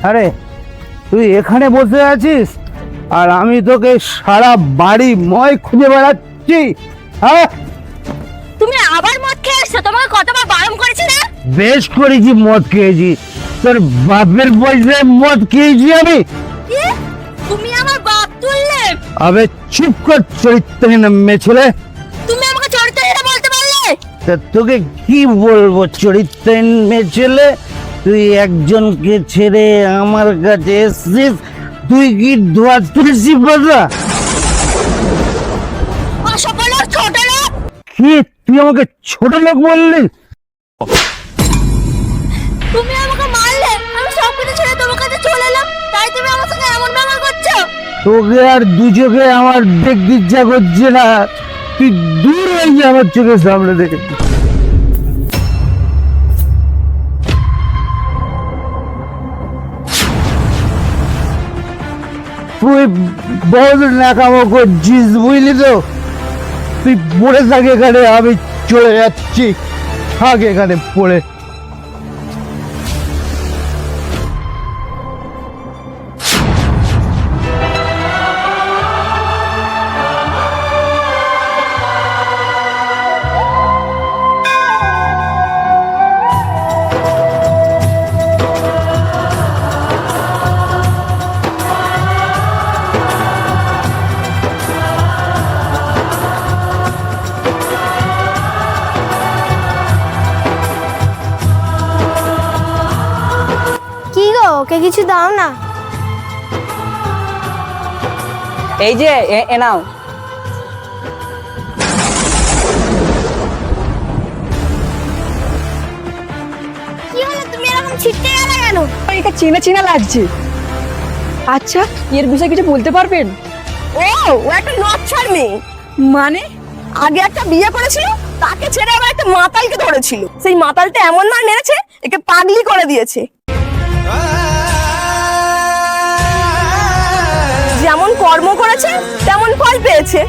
আরে তুই এখানে বসে আছিস আর আমি তোকে সারা বাড়ি ময় খুঁজে বেড়াচ্ছি। হ্যাঁ, তুমি আবার মদ খেয়ে এসছো, তোমাকে কতবার বারণ করেছি না? বেশ করেছি, মদ খেয়েছি। তোর বাপের পয়সায় মদ খেয়েছি আমি। কি? তুমি আমার বাপ তুললে? আবে চুপ কর চরিত্রহীন মেয়ে ছেলে। তুমি আমাকে চরিত্রহীন বলতে পারলে? তা তোকে কি বলবো চরিত্রহীন মেয়ে ছেলে? তুই একজনকে ছেড়ে আমার কাছে এসছিস, তুই কি ধোয়া তুলসী পাতা? অসফল ছোট লোক। কি তুই আমাকে ছোট লোক বললি? তুমি আমাকে মারলে, আমি সবকিছু ছেড়ে তোমার কাছে চলে এলাম, তাই তুমি আমার সঙ্গে এমন ব্যবহার করছো? তোকে আর দু চোখে আমার দেখতে ইচ্ছা করছে না, তুই দূর হয়ে যা আমার চোখের সামনে থেকে। তুই বহুত নাকামো করছিস বুঝলি তো। তুই পড়ে থাক এখানে, আমি চলে যাচ্ছি। থাক এখানে পড়ে। কি গো, ওকে কিছু দাও না। এই যে এ নাও। কি হলো, তুমি এরকম ছিটতে গেলে কেন? এটা চেনা চেনা লাগছে। আচ্ছা, এর বিষয়ে কিছু বলতে পারবেন? ও একটা নচ্ছার মেয়ে। মানে আগে একটা বিয়ে করেছিল, তাকে ছেড়ে আবার একটা মাতালকে ধরেছিল। সেই মাতালটা এমন মার মেরেছে, একে পাগলি করে দিয়েছে। যেমন কর্ম করেছে তেমন ফল পেয়েছে।